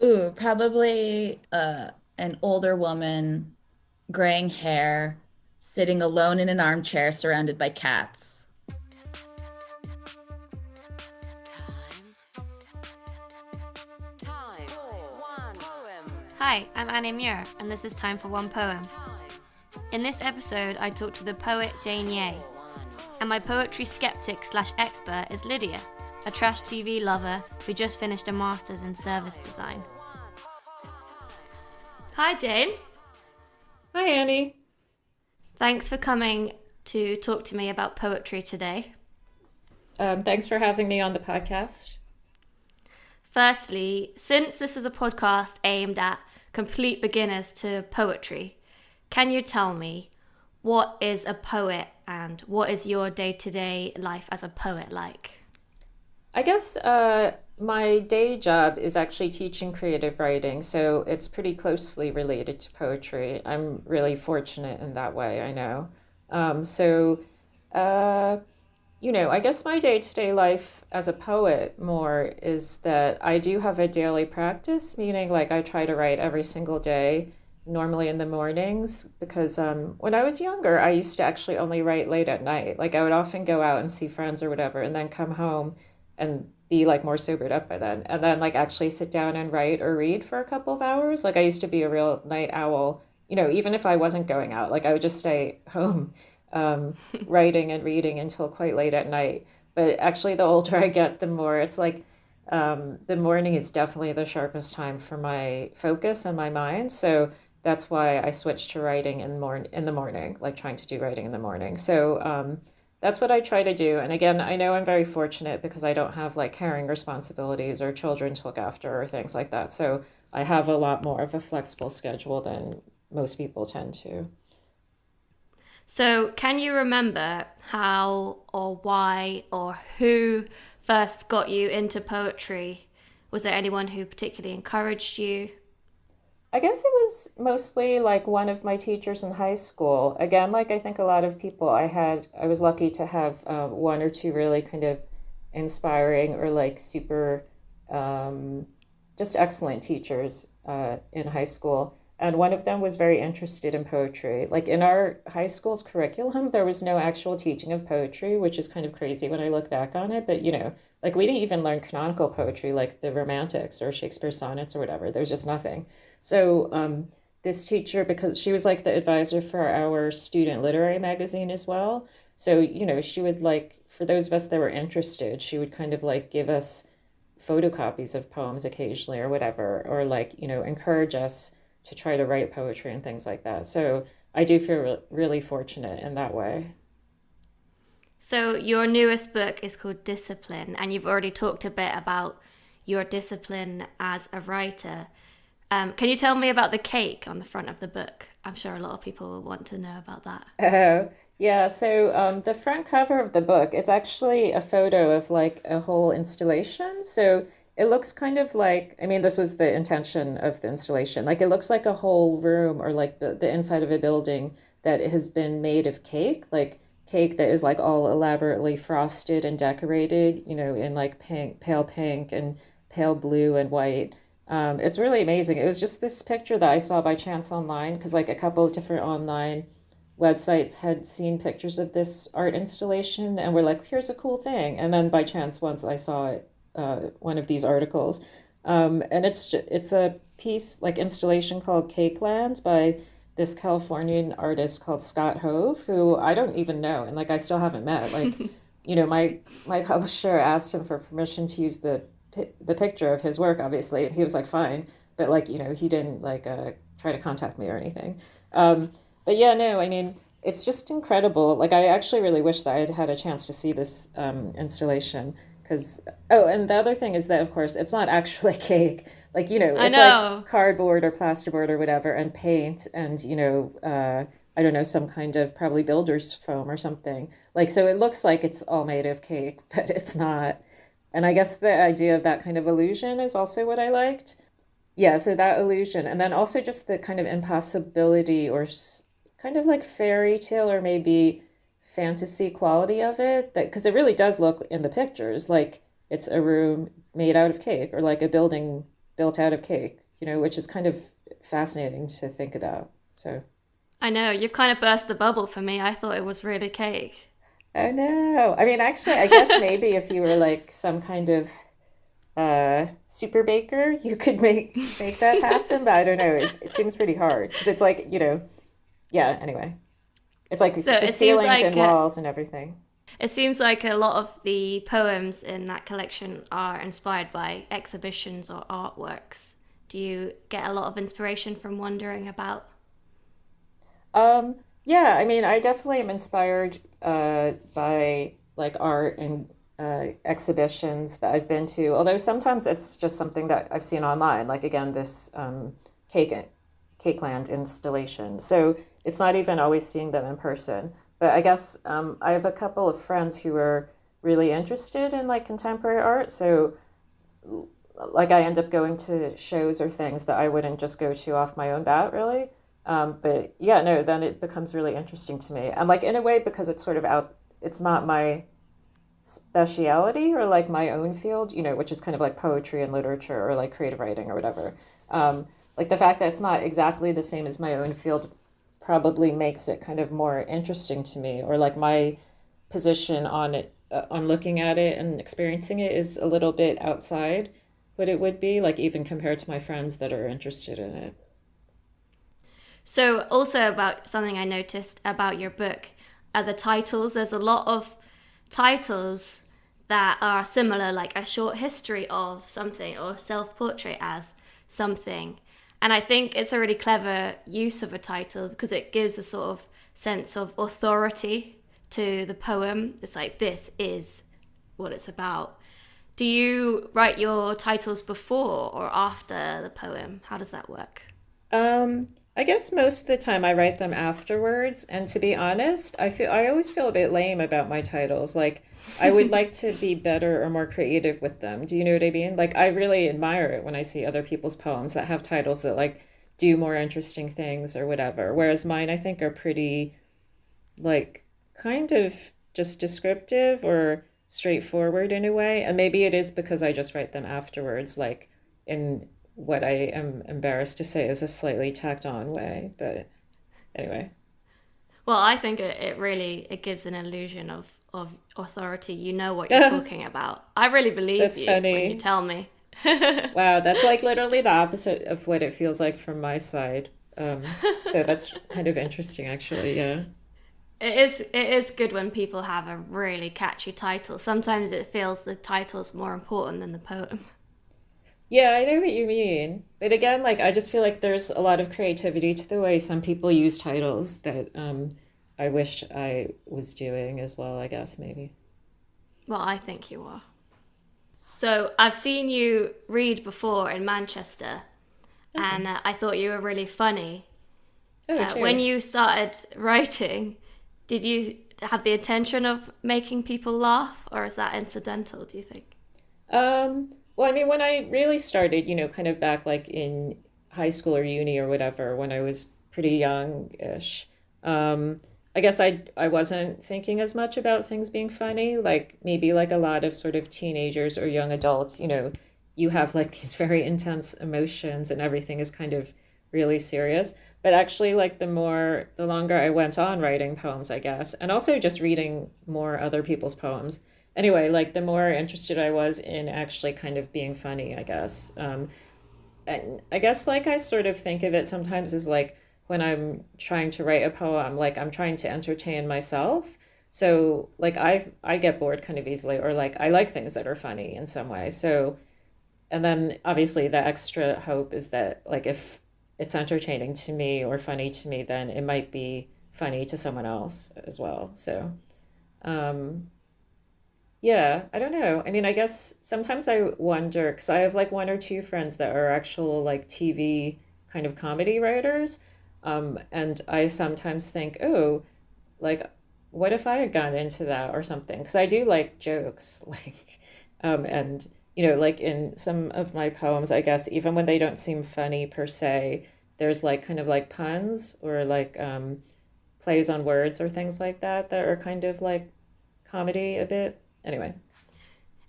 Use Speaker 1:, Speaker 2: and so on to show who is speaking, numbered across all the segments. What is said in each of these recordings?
Speaker 1: Ooh, probably an older woman, graying hair, sitting alone in an armchair surrounded by cats.
Speaker 2: Time for one poem.
Speaker 3: Hi, I'm Annie Muir, and this is Time for One Poem. In this episode, I talk to the poet Jane Yeh, and my poetry skeptic slash expert is Lydia, a trash TV lover who just finished a master's in service design. Hi, Jane.
Speaker 4: Hi, Annie.
Speaker 3: Thanks for coming to talk to me about poetry today.
Speaker 4: Thanks for having me on the podcast.
Speaker 3: Firstly, since this is a podcast aimed at complete beginners to poetry, can you tell me what is a poet and what is your day-to-day life as a poet like?
Speaker 4: I guess my day job is actually teaching creative writing, so it's pretty closely related to poetry. I'm really fortunate in that way, I know. Um, so, uh, I guess my day-to-day life as a poet more is that I do have a daily practice, meaning like I try to write every single day, normally in the mornings, because when I was younger, I used to actually only write late at night. Like I would often go out and see friends or whatever, and then come home and be like more sobered up by then, and then like actually sit down and write or read for a couple of hours. Like I used to be a real night owl, even if I wasn't going out, like I would just stay home writing and reading until quite late at night. But actually, the older I get, the more it's like the morning is definitely the sharpest time for my focus and my mind. So that's why I switched to writing in the morning, like trying to do writing in the morning. So that's what I try to do. And again, I know I'm very fortunate because I don't have like caring responsibilities or children to look after or things like that. So I have a lot more of a flexible schedule than most people tend to.
Speaker 3: So, can you remember how or why or who first got you into poetry? Was there anyone who particularly encouraged you?
Speaker 4: I guess it was mostly like one of my teachers in high school. Again, like I think a lot of people, I was lucky to have one or two really kind of inspiring or like super um, just excellent teachers in high school. And one of them was very interested in poetry. Like in our high school's curriculum, there was no actual teaching of poetry, which is kind of crazy when I look back on it. But, like we didn't even learn canonical poetry like the Romantics or Shakespeare's sonnets or whatever. There was just nothing. So this teacher, because she was like the advisor for our student literary magazine as well. So, she would like, for those of us that were interested, she would kind of like give us photocopies of poems occasionally or whatever, or like, encourage us to try to write poetry and things like that. So I do feel really fortunate in that way.
Speaker 3: So, your newest book is called Discipline, and you've already talked a bit about your discipline as a writer. Can you tell me about the cake on the front of the book? I'm sure a lot of people will want to know about that.
Speaker 4: Oh, yeah. So the front cover of the book, it's actually a photo of like a whole installation. So it looks kind of like, I mean, this was the intention of the installation. Like it looks like a whole room or like the inside of a building that has been made of cake, like cake that is like all elaborately frosted and decorated, in like pink, pale pink and pale blue and white. It's really amazing. It was just this picture that I saw by chance online because like a couple of different online websites had seen pictures of this art installation and were like, here's a cool thing. And then by chance, once I saw it, one of these articles, and it's a piece like installation called Cake Land by this Californian artist called Scott Hove, who I don't even know, and like I still haven't met. Like, my publisher asked him for permission to use the picture of his work, obviously, and he was like, fine, but like, he didn't like try to contact me or anything. But yeah, no, I mean, it's just incredible. Like, I actually really wish that I had had a chance to see this installation. Because, oh, and the other thing is that, of course, it's not actually cake. Like,
Speaker 3: I
Speaker 4: it's like
Speaker 3: know.
Speaker 4: cardboard or plasterboard or whatever, and paint, and, I don't know, some kind of probably builder's foam or something. Like, so it looks like it's all made of cake, but it's not. And I guess the idea of that kind of illusion is also what I liked. Yeah, so that illusion. And then also just the kind of impossibility or kind of like fairy tale or maybe fantasy quality of it. That because it really does look in the pictures like it's a room made out of cake or like a building built out of cake, which is kind of fascinating to think about. So
Speaker 3: I know, you've kind of burst the bubble for me. I thought it was really cake.
Speaker 4: I know. I mean, actually, I guess maybe if you were like some kind of super baker, you could make that happen. But I don't know. It seems pretty hard because it's like, yeah. Anyway, it's like
Speaker 3: So
Speaker 4: the
Speaker 3: it seems
Speaker 4: ceilings
Speaker 3: like
Speaker 4: and walls and everything.
Speaker 3: it seems like a lot of the poems in that collection are inspired by exhibitions or artworks. Do you get a lot of inspiration from wandering about?
Speaker 4: Yeah, I mean, I definitely am inspired by like art and exhibitions that I've been to. Although sometimes it's just something that I've seen online, like again this cake cake land installation. So it's not even always seeing them in person. But I guess I have a couple of friends who are really interested in like contemporary art. So like I end up going to shows or things that I wouldn't just go to off my own bat, really. But yeah, no, then it becomes really interesting to me. And like in a way, because it's sort of out, it's not my speciality or like my own field, which is kind of like poetry and literature or like creative writing or whatever. Like the fact that it's not exactly the same as my own field probably makes it kind of more interesting to me, or like my position on it, on looking at it and experiencing it is a little bit outside what it would be, like even compared to my friends that are interested in it.
Speaker 3: So, also about something I noticed about your book are the titles. There's a lot of titles that are similar, like a short history of something or self portrait as something. And I think it's a really clever use of a title because it gives a sort of sense of authority to the poem. It's like, this is what it's about. Do you write your titles before or after the poem? How does that work?
Speaker 4: I guess most of the time I write them afterwards, and to be honest, I always feel a bit lame about my titles. Like I would like to be better or more creative with them. Do you know what I mean? Like I really admire it when I see other people's poems that have titles that like do more interesting things or whatever. Whereas mine I think are pretty like kind of just descriptive or straightforward in a way. And maybe it is because I just write them afterwards, like in what I am embarrassed to say is a slightly tacked on way. But anyway.
Speaker 3: Well, I think it really it gives an illusion of authority. You know what you're talking about. I really believe
Speaker 4: That's
Speaker 3: you when you
Speaker 4: funny.
Speaker 3: tell me.
Speaker 4: Wow, that's like literally the opposite of what it feels like from my side. So that's kind of interesting, actually. Yeah.
Speaker 3: It is good when people have a really catchy title. Sometimes it feels the title's more important than the poem.
Speaker 4: Yeah, I know what you mean. But again, like I just feel like there's a lot of creativity to the way some people use titles that I wish I was doing as well, I guess maybe.
Speaker 3: Well, I think you are. So I've seen you read before in Manchester, and I thought you were really funny.
Speaker 4: Oh,
Speaker 3: When
Speaker 4: cheers.
Speaker 3: you started writing, did you have the intention of making people laugh, or is that incidental, do you think?
Speaker 4: Well, I mean, when I really started, kind of back like in high school or uni or whatever, when I was pretty young-ish, I guess I wasn't thinking as much about things being funny. Like maybe like a lot of sort of teenagers or young adults, you have like these very intense emotions and everything is kind of really serious. But actually, like the longer I went on writing poems, I guess, and also just reading more other people's poems. Anyway, like the more interested I was in actually kind of being funny, I guess. And I guess like I sort of think of it sometimes as like when I'm trying to write a poem, like I'm trying to entertain myself. So like I get bored kind of easily, or like I like things that are funny in some way. So and then obviously the extra hope is that like if it's entertaining to me or funny to me, then it might be funny to someone else as well. So um yeah, I don't know. I mean, I guess sometimes I wonder because I have like one or two friends that are actual like TV kind of comedy writers. And I sometimes think, oh, like, what if I had gone into that or something? Because I do like jokes, like, and like in some of my poems, I guess even when they don't seem funny per se, there's like kind of like puns or like plays on words or things like that that are kind of like comedy a bit. Anyway.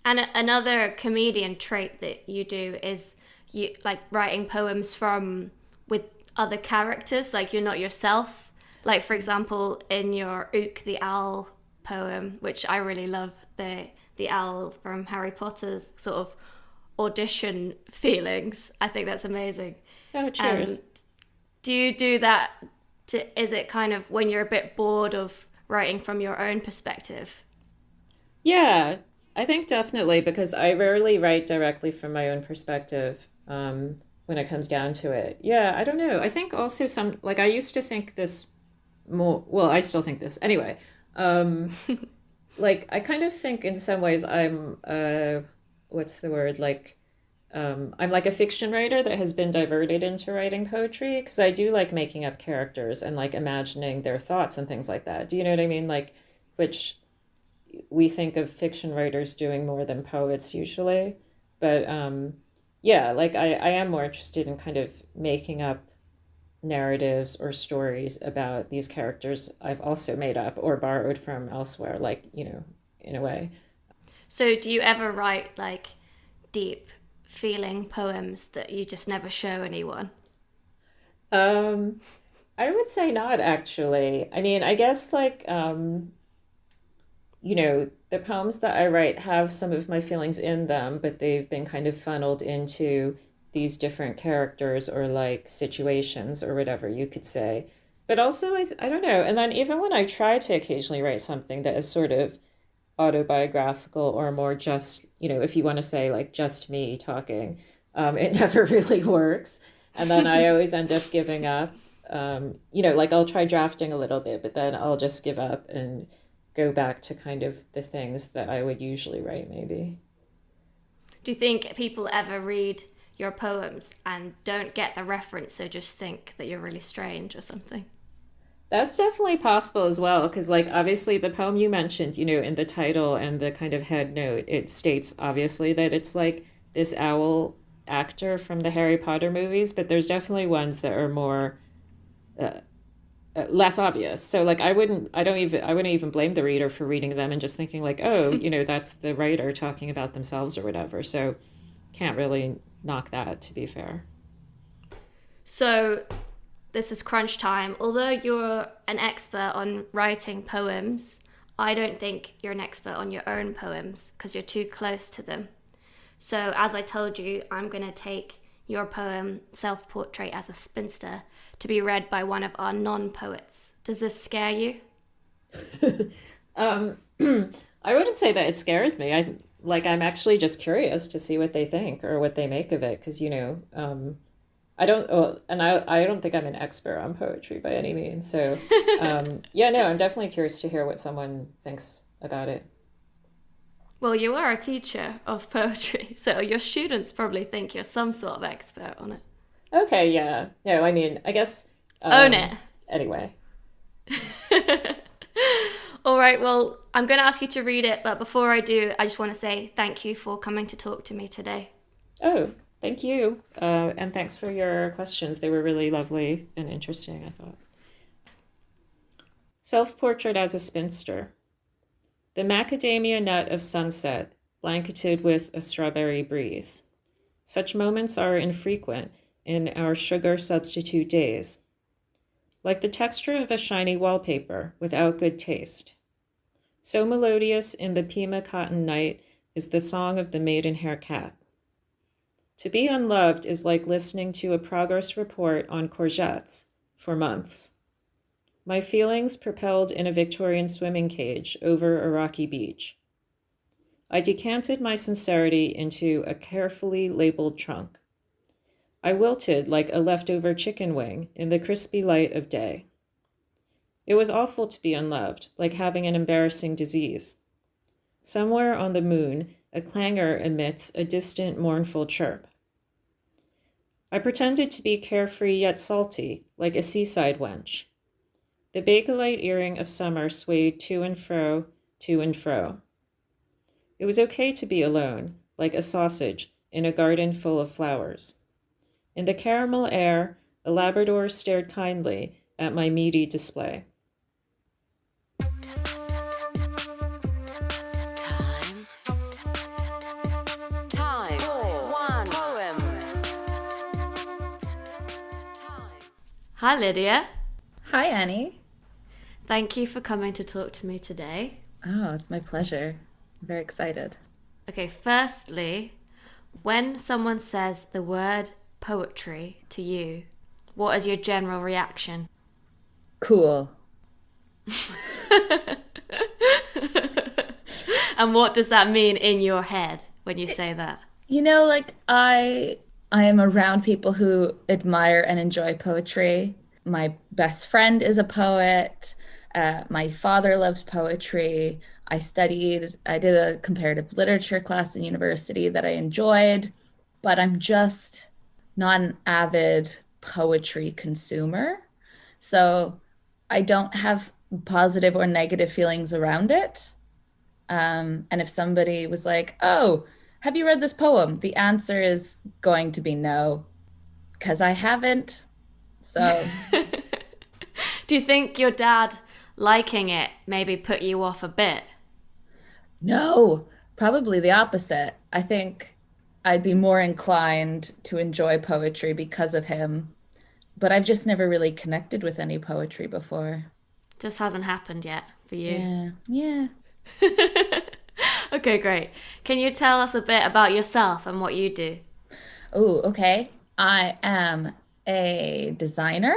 Speaker 3: And another comedian trait that you do is you like writing poems from with other characters, like you're not yourself. Like for example, in your Ook the Owl poem, which I really love, the owl from Harry Potter's sort of audition feelings. I think that's amazing.
Speaker 4: Oh, cheers.
Speaker 3: Do you do that? Is it kind of when you're a bit bored of writing from your own perspective?
Speaker 4: Yeah, I think definitely because I rarely write directly from my own perspective when it comes down to it. Yeah, I don't know. I think also some, like I used to think this more, well, I still think this anyway. Um, like I kind of think in some ways I'm, what's the word? Like, I'm like a fiction writer that has been diverted into writing poetry because I do like making up characters and like imagining their thoughts and things like that. Do you know what I mean? Like, which we think of fiction writers doing more than poets usually. But yeah, like I am more interested in kind of making up narratives or stories about these characters I've also made up or borrowed from elsewhere, like, you know, in a way.
Speaker 3: So do you ever write like deep feeling poems that you just never show anyone?
Speaker 4: Um, I would say not actually. I mean, I guess like you know, the poems that I write have some of my feelings in them, but they've been kind of funneled into these different characters or like situations or whatever you could say. But also, I don't know. And then even when I try to occasionally write something that is sort of autobiographical or more just, you know, if you want to say like just me talking, it never really works. And then I always end up giving up. You know, like I'll try drafting a little bit, but then I'll just give up and go back to kind of the things that I would usually write, maybe.
Speaker 3: Do you think people ever read your poems and don't get the reference, so just think that you're really strange or something?
Speaker 4: That's definitely possible as well, because like obviously the poem you mentioned, you know, in the title and the kind of head note, it states obviously that it's like this owl actor from the Harry Potter movies, but there's definitely ones that are more uh, less obvious. So like I wouldn't even blame the reader for reading them and just thinking like, oh, you know, that's the writer talking about themselves or whatever. So can't really knock that, to be fair.
Speaker 3: So this is crunch time. Although you're an expert on writing poems, I don't think you're an expert on your own poems because you're too close to them. So as I told you, I'm going to take your poem, Self-Portrait as a Spinster, to be read by one of our non-poets. Does this scare you?
Speaker 4: Um, I wouldn't say that it scares me. I'm actually just curious to see what they think or what they make of it because, you know, I don't, well, and I don't think I'm an expert on poetry by any means. So, yeah, no, I'm definitely curious to hear what someone thinks about it.
Speaker 3: Well, you are a teacher of poetry, so your students probably think you're some sort of expert on
Speaker 4: Okay, yeah. No, I mean, I guess,
Speaker 3: Own it.
Speaker 4: anyway.
Speaker 3: All right, well, I'm going to ask you to read it, but before I do, I just want to say thank you for coming to talk to me today.
Speaker 4: Oh, thank you. And thanks for your questions. They were really lovely and interesting, I thought. Self-portrait as a spinster. The macadamia nut of sunset, blanketed with a strawberry breeze. Such moments are infrequent in our sugar substitute days. Like the texture of a shiny wallpaper without good taste. So melodious in the Pima cotton night is the song of the maidenhair cat. To be unloved is like listening to a progress report on courgettes for months. My feelings propelled in a Victorian swimming cage over a rocky beach. I decanted my sincerity into a carefully labeled trunk. I wilted like a leftover chicken wing in the crispy light of day. It was awful to be unloved, like having an embarrassing disease. Somewhere on the moon, a clangor emits a distant, mournful chirp. I pretended to be carefree yet salty, like a seaside wench. The bakelite earring of summer swayed to and fro, to and fro. It was okay to be alone, like a sausage in a garden full of flowers. In the caramel air, a Labrador stared kindly at my meaty display.
Speaker 2: Time for one poem.
Speaker 3: Hi, Lydia.
Speaker 1: Hi, Annie.
Speaker 3: Thank you for coming to talk to me today.
Speaker 1: Oh, it's my pleasure. I'm very excited.
Speaker 3: Okay, firstly, when someone says the word poetry to you, what is your general reaction?
Speaker 1: Cool.
Speaker 3: And what does that mean in your head when you say that?
Speaker 1: I am around people who admire and enjoy poetry. My best friend is a poet. My father loves poetry. I did a comparative literature class in university that I enjoyed, but I'm just not an avid poetry consumer. So I don't have positive or negative feelings around it. And if somebody was like, "Oh, have you read this poem?" The answer is going to be no, because I haven't. So,
Speaker 3: Do you think your dad liking it maybe put you off a bit?
Speaker 1: no, probably the opposite. I think I'd be more inclined to enjoy poetry because of him, but I've just never really connected with any poetry before.
Speaker 3: Just hasn't happened yet for you.
Speaker 1: Yeah, yeah.
Speaker 3: Okay, great. Can you tell us a bit about yourself and what you do?
Speaker 1: Oh, okay. I am a designer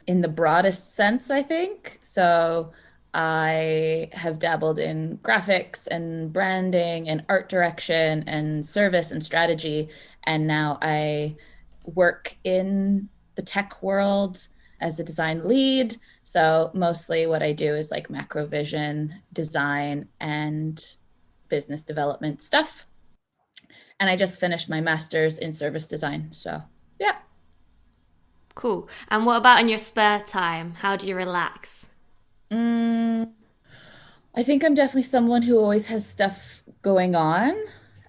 Speaker 1: in the broadest sense, I think. So I have dabbled in graphics and branding and art direction and service and strategy. And now I work in the tech world as a design lead. So mostly what I do is like macro vision, design, and business development stuff. And I just finished my master's in service design. So, yeah.
Speaker 3: Cool. And what about in your spare time? How do you relax?
Speaker 1: Mm, I think I'm definitely someone who always has stuff going on.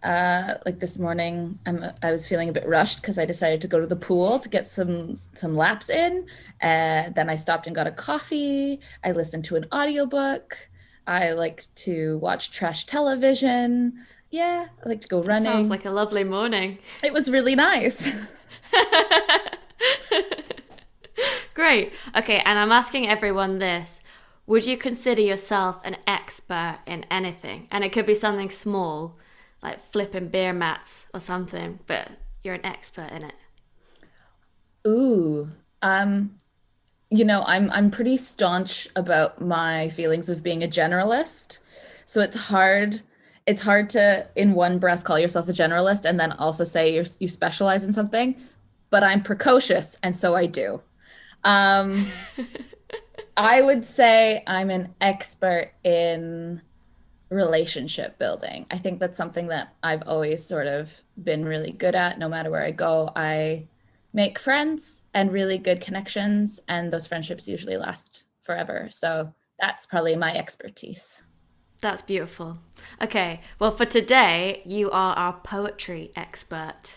Speaker 1: Like this morning, I was feeling a bit rushed because I decided to go to the pool to get some laps in. Then I stopped and got a coffee. I listened to an audiobook. I like to watch trash television. Yeah, I like to go
Speaker 3: That sounds
Speaker 1: running.
Speaker 3: like a lovely morning.
Speaker 1: It was really nice.
Speaker 3: Great. Okay, and I'm asking everyone this. Would you consider yourself an expert in anything? And it could be something small, like flipping beer mats or something, but you're an expert in it.
Speaker 1: Ooh, I'm pretty staunch about my feelings of being a generalist. So it's hard to in one breath call yourself a generalist and then also say you specialize in something, but I'm precocious and so I do. Um, I would say I'm an expert in relationship building. I think that's something that I've always sort of been really good at. No matter where I go, I make friends and really good connections, and those friendships usually last forever. So that's probably my expertise.
Speaker 3: That's beautiful. Okay, well, for today, you are our poetry expert.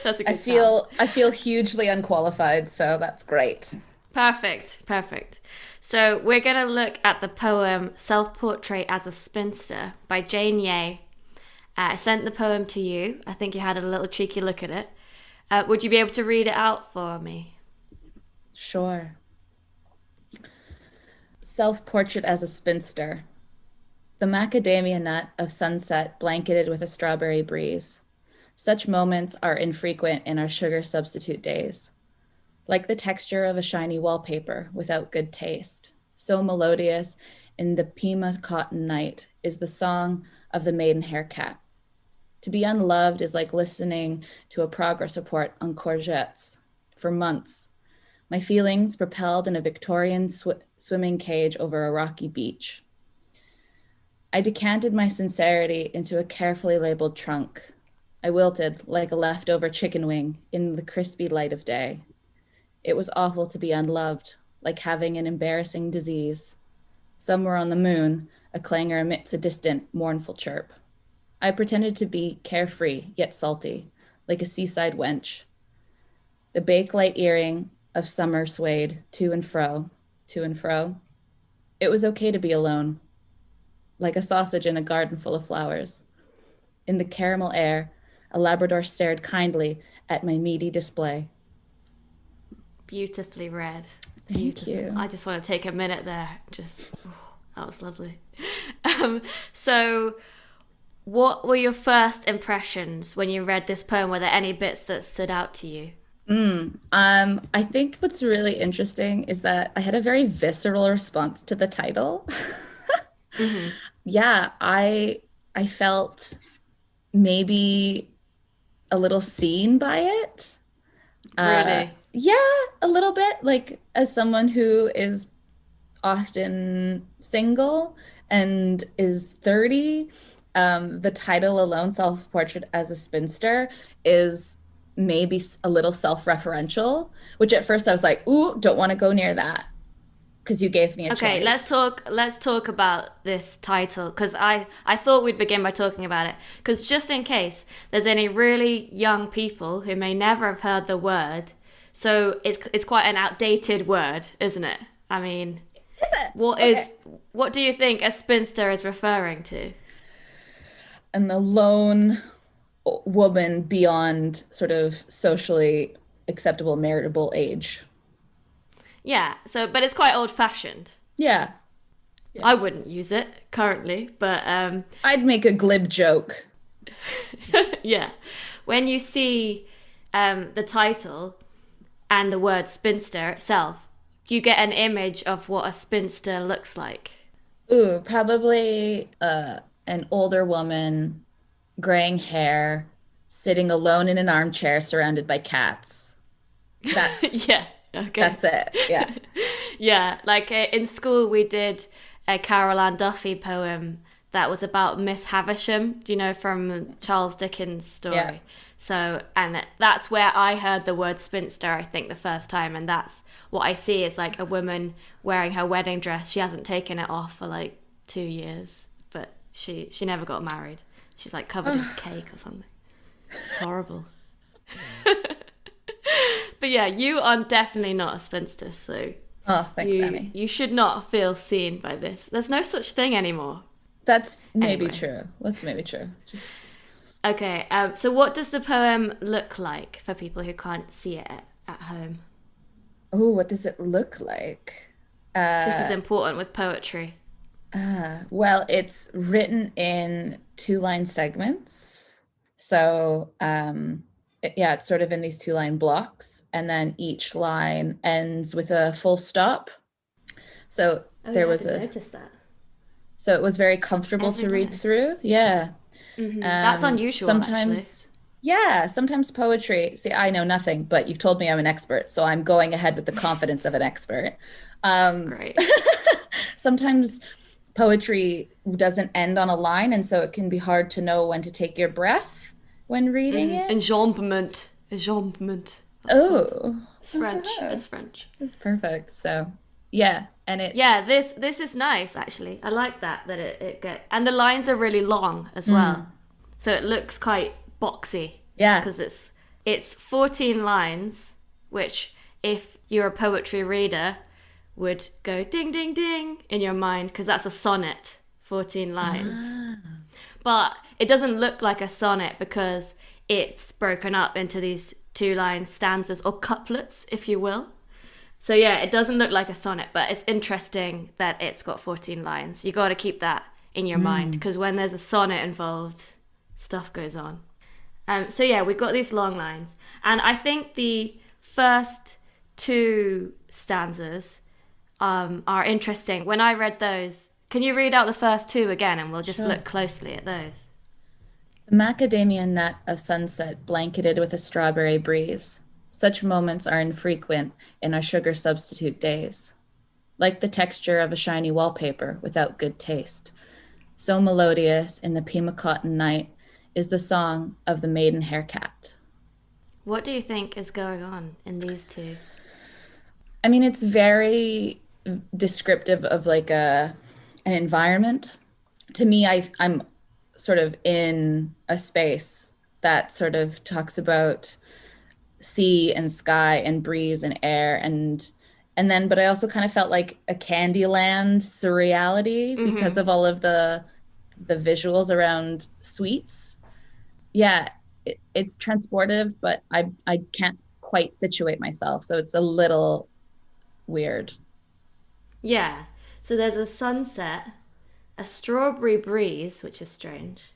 Speaker 3: That's a good sound.
Speaker 1: I feel hugely unqualified, so that's great.
Speaker 3: Perfect, perfect. So we're going to look at the poem Self Portrait as a Spinster by Jane Yeh. I sent the poem to you. I think you had a little cheeky look at it. Would you be able to read it out for me?
Speaker 1: Sure. Self portrait as a spinster. The macadamia nut of sunset blanketed with a strawberry breeze. Such moments are infrequent in our sugar substitute days. Like the texture of a shiny wallpaper without good taste. So melodious in the Pima cotton night is the song of the maidenhair cat. To be unloved is like listening to a progress report on courgettes. For months, my feelings propelled in a Victorian swimming cage over a rocky beach. I decanted my sincerity into a carefully labeled trunk. I wilted like a leftover chicken wing in the crispy light of day. It was awful to be unloved, like having an embarrassing disease. Somewhere on the moon, a clangor emits a distant, mournful chirp. I pretended to be carefree, yet salty, like a seaside wench. The bakelite earring of summer swayed to and fro, to and fro. It was okay to be alone, like a sausage in a garden full of flowers. In the caramel air, A Labrador stared kindly at my meaty display.
Speaker 3: Beautifully read.
Speaker 1: Thank you.
Speaker 3: I just want to take a minute there. That was lovely. So what were your first impressions when you read this poem? Were there any bits that stood out to you?
Speaker 1: I think what's really interesting is that I had a very visceral response to the title.
Speaker 3: Mm-hmm.
Speaker 1: Yeah, I felt maybe a little seen by it.
Speaker 3: Really?
Speaker 1: Yeah, a little bit. Like, as someone who is often single and is 30, the title alone, Self-Portrait as a Spinster, is maybe a little self-referential, which at first I was like, ooh, don't want to go near that because you gave me a
Speaker 3: Okay,
Speaker 1: choice.
Speaker 3: let's talk about this title, because I thought we'd begin by talking about it, because just in case there's any really young people who may never have heard the word, so it's quite an outdated word, isn't it? I mean,
Speaker 1: Is it?
Speaker 3: what do you think a spinster is referring to?
Speaker 1: An alone woman beyond sort of socially acceptable marriageable age.
Speaker 3: Yeah, so but it's quite old fashioned.
Speaker 1: Yeah,
Speaker 3: I wouldn't use it currently, but
Speaker 1: I'd make a glib joke.
Speaker 3: yeah. When you see the title and the word spinster itself, you get an image of what a spinster looks like.
Speaker 1: Ooh, probably an older woman, graying hair, sitting alone in an armchair surrounded by cats. That's
Speaker 3: Yeah, okay.
Speaker 1: that's it. Yeah.
Speaker 3: Yeah, like in school we did a Carol Ann Duffy poem that was about Miss Havisham, do you know, from Charles Dickens' story.
Speaker 1: Yeah.
Speaker 3: So, and that's where I heard the word spinster, I think, the first time, and that's what I see is like a woman wearing her wedding dress. She hasn't taken it off for like 2 years, but she never got married. She's like covered in cake or something. It's horrible. But yeah, you are definitely not a spinster, so
Speaker 1: Oh, thanks, Annie.
Speaker 3: you should not feel seen by this. There's no such thing anymore.
Speaker 1: That's maybe
Speaker 3: Anyway.
Speaker 1: true. That's maybe true. Just
Speaker 3: Okay, so what does the poem look like for people who can't see it at home?
Speaker 1: oh, what does it look like?
Speaker 3: This is important with poetry.
Speaker 1: Well, it's written in two-line segments. So, yeah, it's sort of in these two-line blocks, and then each line ends with a full stop. So
Speaker 3: Oh,
Speaker 1: there
Speaker 3: yeah, I
Speaker 1: was
Speaker 3: didn't notice that.
Speaker 1: so it was very comfortable
Speaker 3: Every
Speaker 1: to read
Speaker 3: line.
Speaker 1: through. Yeah.
Speaker 3: That's unusual,
Speaker 1: Sometimes, yeah, sometimes poetry. See, I know nothing, but you've told me I'm an expert, so I'm going ahead with the confidence of an expert.
Speaker 3: actually. Great.
Speaker 1: Sometimes poetry doesn't end on a line, and so it can be hard to know when to take your breath when reading it.
Speaker 3: Enjambment. Enjambment.
Speaker 1: Oh,
Speaker 3: It's French. It's French.
Speaker 1: perfect. So, yeah, and it's
Speaker 3: Yeah, this is nice actually. I like that it get and the lines are really long as well, so it looks quite boxy.
Speaker 1: Yeah.
Speaker 3: because it's 14 lines, which if you're a poetry reader would go ding ding ding in your mind because that's a sonnet, 14 lines. But it doesn't look like a sonnet because it's broken up into these 2-line stanzas or couplets, if you will. So yeah, it doesn't look like a sonnet, but it's interesting that it's got 14 lines. You got to keep that in your mind because when there's a sonnet involved, stuff goes on. So yeah, we've got these long lines. And I think the first 2 stanzas are interesting. When I read those, can you read out the first 2 again and we'll just look closely at those?
Speaker 1: the macadamia nut of sunset blanketed with a strawberry breeze. Such moments are infrequent in our sugar substitute days. Like the texture of a shiny wallpaper without good taste. So melodious in the Pima cotton night is the song of the maiden hair cat.
Speaker 3: What do you think is going on in these 2?
Speaker 1: I mean, it's very descriptive of like an environment. To me, I'm sort of in a space that sort of talks about sea and sky and breeze and air and then but I also kind of felt like a Candyland surreality because of all of the visuals around sweets. Yeah, it's transportive, but I can't quite situate myself, so it's a little weird.
Speaker 3: Yeah. So there's a sunset, a strawberry breeze, which is strange,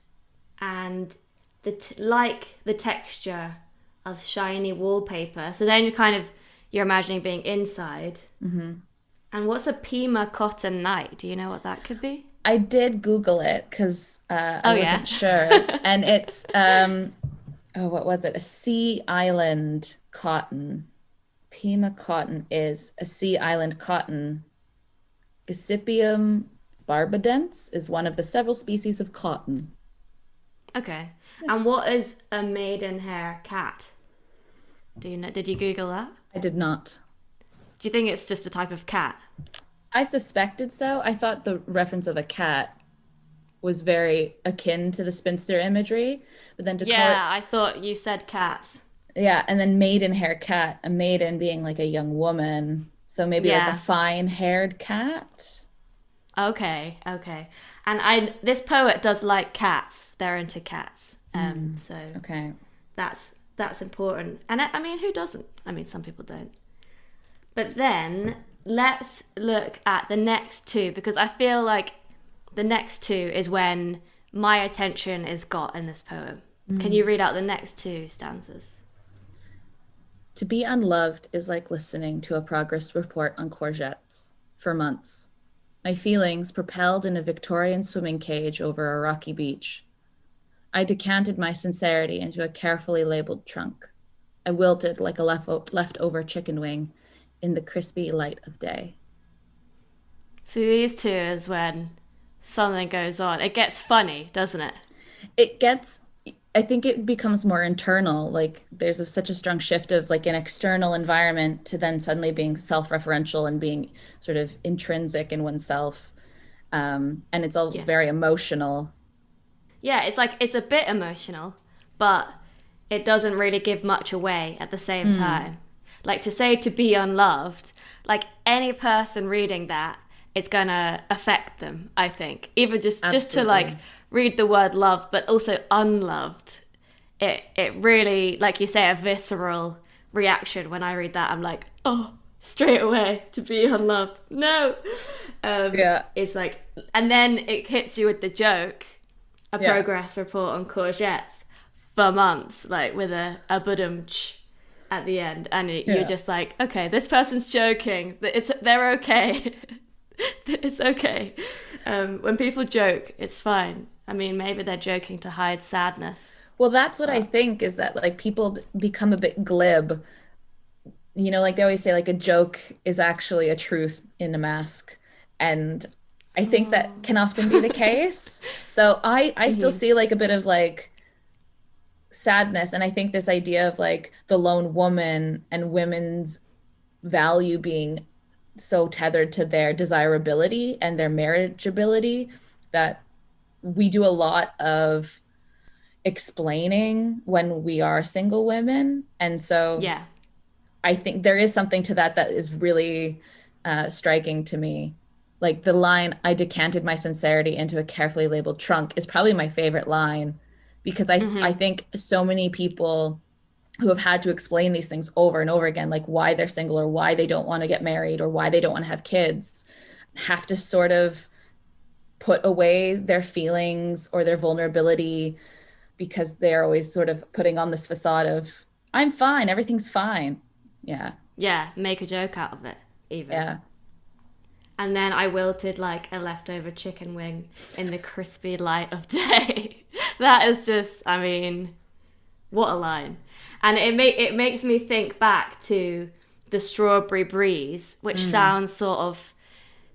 Speaker 3: and like the texture of shiny wallpaper. So then you're imagining being inside.
Speaker 1: Mm-hmm.
Speaker 3: And what's a Pima cotton night? Do you know what that could be?
Speaker 1: I did Google it because I
Speaker 3: Oh yeah.
Speaker 1: wasn't sure, and it's oh, what was it? A sea island cotton. Pima cotton is a sea island cotton. Gossypium barbadense is one of the several species of cotton.
Speaker 3: Okay. And what is a maidenhair cat? Do you know? Did you Google that?
Speaker 1: I did not.
Speaker 3: Do you think it's just a type of cat?
Speaker 1: I suspected so. I thought the reference of a cat was very akin to the spinster imagery, but then to call it,
Speaker 3: Yeah, I thought you said cats.
Speaker 1: yeah, and then maiden hair cat, a maiden being like a young woman. So maybe like a
Speaker 3: Yeah.
Speaker 1: fine haired cat.
Speaker 3: Okay, okay. And I this poet does like cats. They're into cats. So
Speaker 1: Okay.
Speaker 3: that's important. And I mean, who doesn't? I mean, some people don't. But then let's look at the next two because I feel like the next two is when my attention is got in this poem. Can you read out the next two stanzas?
Speaker 1: To be unloved is like listening to a progress report on courgettes for months. My feelings propelled in a Victorian swimming cage over a rocky beach. I decanted my sincerity into a carefully labeled trunk. I wilted like a leftover chicken wing in the crispy light of day.
Speaker 3: See, these two is when something goes on. It gets funny, doesn't it?
Speaker 1: It gets, I think it becomes more internal. Like there's such a strong shift of like an external environment to then suddenly being self-referential and being sort of intrinsic in oneself. And it's all
Speaker 3: Yeah.
Speaker 1: very emotional.
Speaker 3: Yeah, it's like it's a bit emotional, but it doesn't really give much away at the same time. Like to say to be unloved, like any person reading that, it's gonna affect them, I think. Even just to like
Speaker 1: Absolutely.
Speaker 3: read the word love, but also unloved. It really, like you say, a visceral reaction when I read that. I'm like, oh, straight away to be unloved. No.
Speaker 1: Yeah.
Speaker 3: It's like, and then it hits you with the joke, a
Speaker 1: Yeah.
Speaker 3: progress report on courgettes for months, like with a budum at the end, and
Speaker 1: Yeah.
Speaker 3: you're just like, okay, this person's joking. They're okay. It's okay. When people joke, it's fine. I mean, maybe they're joking to hide sadness.
Speaker 1: Well, that's what I think is that like people become a bit glib. You know, like they always say, like a joke is actually a truth in a mask. And I think that can often be the case. So I still see like a bit of like sadness. And I think this idea of like the lone woman and women's value being so tethered to their desirability and their marriageability that we do a lot of explaining when we are single women. And so
Speaker 3: Yeah.
Speaker 1: I think there is something to that that is really striking to me. Like the line, I decanted my sincerity into a carefully labeled trunk is probably my favorite line because I think so many people who have had to explain these things over and over again, like why they're single or why they don't want to get married or why they don't want to have kids, have to sort of put away their feelings or their vulnerability because they're always sort of putting on this facade of, I'm fine, everything's fine. Yeah.
Speaker 3: Yeah, make a joke out of it, even.
Speaker 1: Yeah.
Speaker 3: And then I wilted like a leftover chicken wing in the crispy light of day. That is just, I mean, what a line. And it makes me think back to the strawberry breeze, which sounds sort of,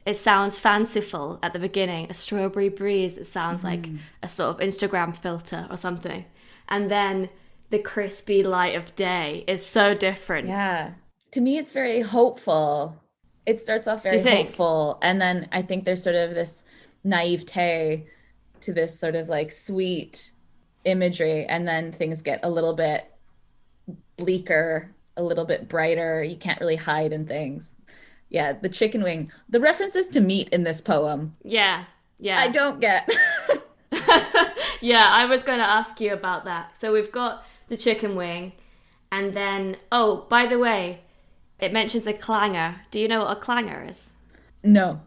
Speaker 3: it sounds fanciful at the beginning. A strawberry breeze, it sounds like a sort of Instagram filter or something. And then the crispy light of day is so different.
Speaker 1: Yeah. To me, it's very hopeful. It starts off very
Speaker 3: you think?
Speaker 1: hopeful. And then I think there's sort of this naivete to this sort of like sweet imagery. And then things get a little bit bleaker, a little bit brighter. You can't really hide in things. Yeah, the chicken wing. The references to meat in this poem,
Speaker 3: Yeah, yeah.
Speaker 1: I don't get.
Speaker 3: Yeah, I was going to ask you about that. So we've got the chicken wing, and then, oh, by the way, it mentions a clanger. Do you know what a clanger is?
Speaker 1: No.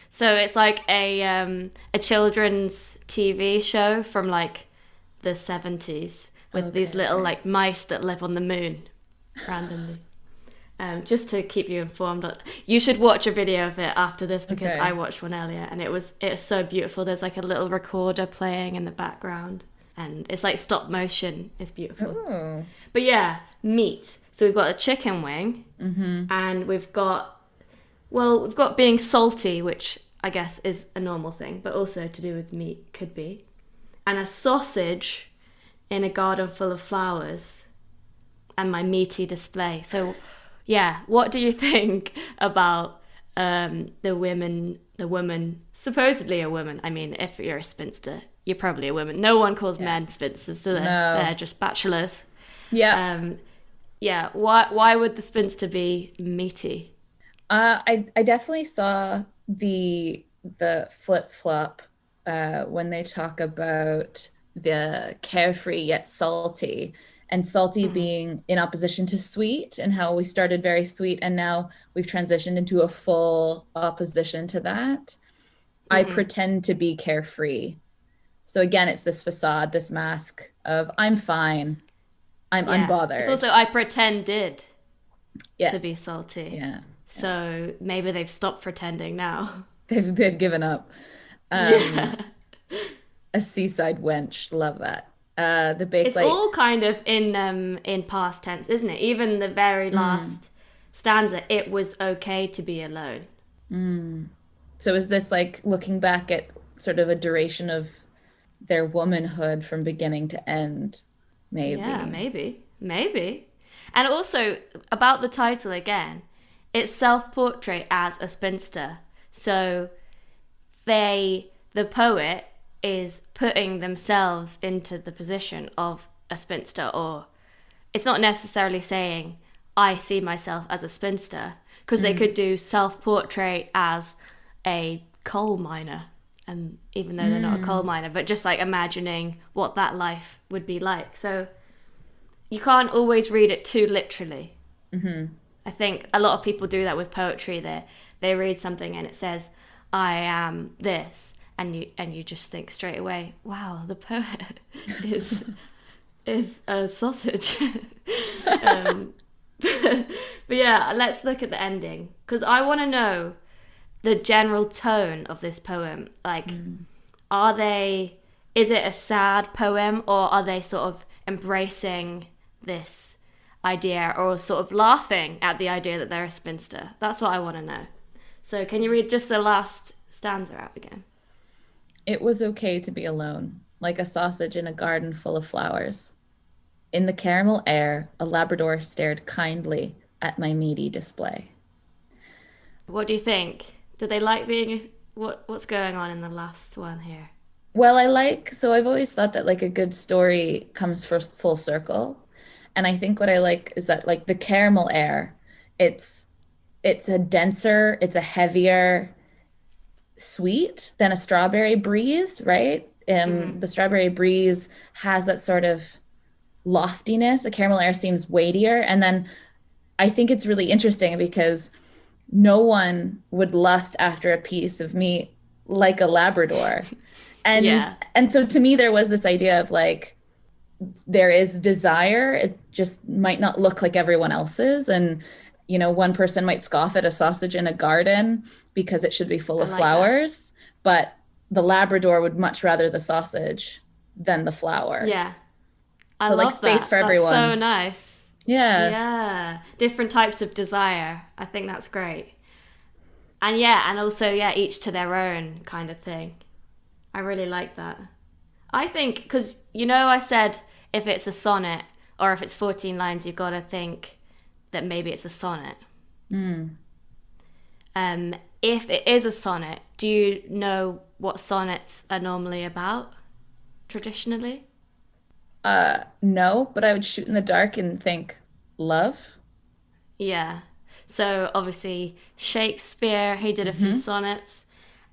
Speaker 3: So it's like a children's TV show from like the 70s with these little like mice that live on the moon randomly. Just to keep you informed. You should watch a video of it after this because I watched one earlier and it's so beautiful. There's like a little recorder playing in the background and it's like stop motion. It's beautiful.
Speaker 1: Ooh.
Speaker 3: But yeah, meat. So we've got a chicken wing and we've got being salty, which I guess is a normal thing, but also to do with meat could be. And a sausage in a garden full of flowers and my meaty display. So yeah, what do you think about the woman, supposedly a woman? I mean, if you're a spinster, you're probably a woman. No one calls men spinsters, so they're just bachelors.
Speaker 1: Yeah.
Speaker 3: Yeah, why would the spinster be meaty?
Speaker 1: I definitely saw the flip-flop when they talk about the carefree yet salty, and salty being in opposition to sweet, and how we started very sweet and now we've transitioned into a full opposition to that. I pretend to be carefree. So again, it's this facade, this mask of I'm fine, I'm unbothered.
Speaker 3: It's also I pretended to be
Speaker 1: Yes.
Speaker 3: salty.
Speaker 1: Yeah.
Speaker 3: So maybe they've stopped pretending now.
Speaker 1: They've given up.
Speaker 3: Yeah.
Speaker 1: A seaside wench, love that. The baked
Speaker 3: It's
Speaker 1: light.
Speaker 3: all kind of in past tense, isn't it? Even the very last stanza, it was okay to be alone.
Speaker 1: So is this like looking back at sort of a duration of their womanhood from beginning to end? Maybe.
Speaker 3: Yeah, maybe. And also about the title again, it's self-portrait as a spinster. So the poet is putting themselves into the position of a spinster, or it's not necessarily saying I see myself as a spinster, because they could do self-portrait as a coal miner, and even though they're not a coal miner, but just like imagining what that life would be like. So you can't always read it too literally. I think a lot of people do that with poetry. They read something and it says I am this, and you just think straight away, wow, the poet is a sausage. But yeah, let's look at the ending, because I want to know the general tone of this poem. Like, is it a sad poem, or are they sort of embracing this idea, or sort of laughing at the idea that they're a spinster? That's what I want to know. So can you read just the last stanza out again?
Speaker 1: It was okay to be alone, like a sausage in a garden full of flowers. In the caramel air, a Labrador stared kindly at my meaty display.
Speaker 3: What do you think? Do they like being... What's going on in the last one here?
Speaker 1: Well, I've always thought that like a good story comes for full circle. And I think what I like is that like the caramel air, it's a denser, it's a heavier sweet than a strawberry breeze, right? The strawberry breeze has that sort of loftiness. The caramel air seems weightier. And then I think it's really interesting because no one would lust after a piece of meat like a Labrador. And so to me, there was this idea of like, there is desire. It just might not look like everyone else's. And, you know, one person might scoff at a sausage in a garden because it should be full of flowers, but the Labrador would much rather the sausage than the flower.
Speaker 3: Yeah. I
Speaker 1: so
Speaker 3: love
Speaker 1: like space
Speaker 3: that.
Speaker 1: for everyone.
Speaker 3: That's so nice.
Speaker 1: Yeah.
Speaker 3: Yeah. Different types of desire. I think that's great. And yeah, and also, yeah, each to their own kind of thing. I really like that. I think, because, you know, I said if it's a sonnet or if it's 14 lines, you've got to think that maybe it's a sonnet. If it is a sonnet, do you know what sonnets are normally about traditionally?
Speaker 1: No, but I would shoot in the dark and think love.
Speaker 3: Yeah. So obviously Shakespeare, he did a few sonnets,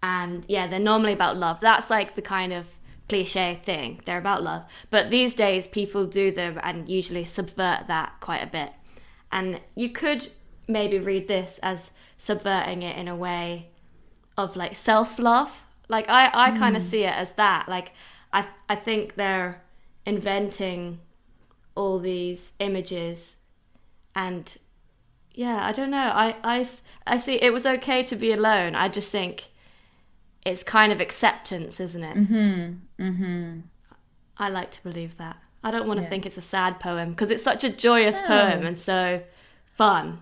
Speaker 3: and yeah, they're normally about love. That's like the kind of cliche thing. They're about love. But these days people do them and usually subvert that quite a bit. And you could maybe read this as subverting it in a way of like self-love. Like I kind of see it as that. Like I think they're inventing all these images, and yeah, I don't know. I see it was okay to be alone. I just think it's kind of acceptance, isn't it? I like to believe that. I don't want to think it's a sad poem because it's such a joyous poem and so fun.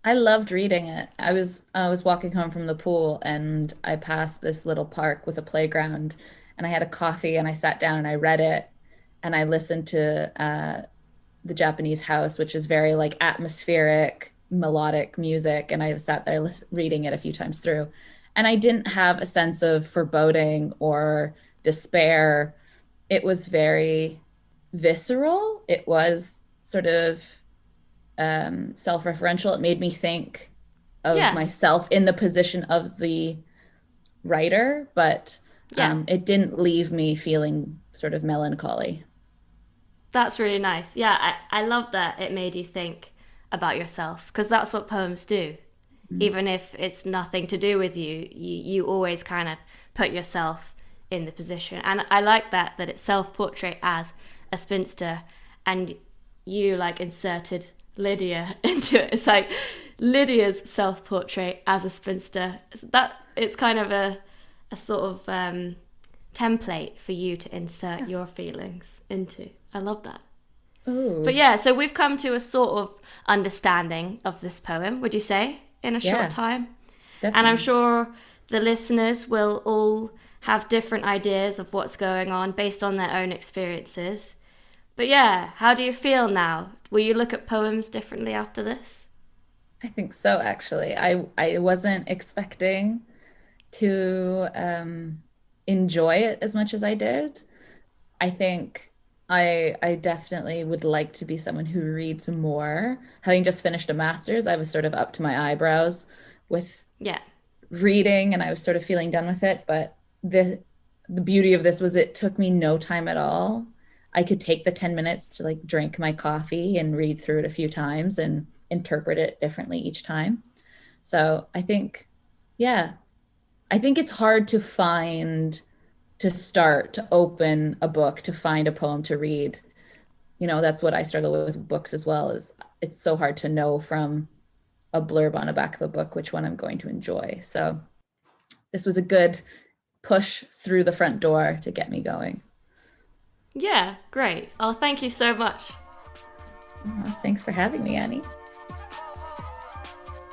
Speaker 1: I loved reading it. I was walking home from the pool and I passed this little park with a playground, and I had a coffee and I sat down and I read it, and I listened to the Japanese house, which is very like atmospheric, melodic music, and I sat there reading it a few times through, and I didn't have a sense of foreboding or despair. It was very visceral. It was sort of self-referential. It made me think of myself in the position of the writer, but it didn't leave me feeling sort of melancholy.
Speaker 3: That's really nice. Yeah, I love that it made you think about yourself, because that's what poems do. Even if it's nothing to do with you, you always kind of put yourself in the position. And I like that it's self-portrait as a spinster, and you like inserted Lydia into it. It's like Lydia's self-portrait as a spinster. That it's kind of a sort of template for you to insert your feelings into. I love that.
Speaker 1: Ooh.
Speaker 3: But yeah, so we've come to a sort of understanding of this poem, would you say, in a short time?
Speaker 1: Definitely.
Speaker 3: And I'm sure the listeners will all have different ideas of what's going on based on their own experiences. But yeah, how do you feel now? Will you look at poems differently after this?
Speaker 1: I think so, actually. I wasn't expecting to enjoy it as much as I did. I think I definitely would like to be someone who reads more. Having just finished a master's, I was sort of up to my eyebrows with reading, and I was sort of feeling done with it. But the beauty of this was it took me no time at all. I could take the 10 minutes to like drink my coffee and read through it a few times and interpret it differently each time. So I think it's hard to open a book, to find a poem to read. You know, that's what I struggle with books as well, is it's so hard to know from a blurb on the back of a book which one I'm going to enjoy. So this was a good push through the front door to get me going.
Speaker 3: Yeah, great. Oh, thank you so much.
Speaker 1: Thanks for having me, Annie.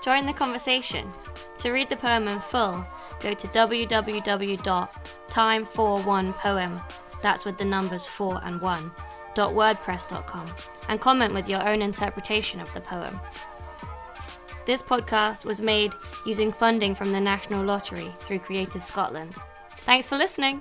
Speaker 3: Join the conversation. To read the poem in full, go to www.time41poem, that's with the numbers 4 and 1, .wordpress.com, and comment with your own interpretation of the poem. This podcast was made using funding from the National Lottery through Creative Scotland. Thanks for listening!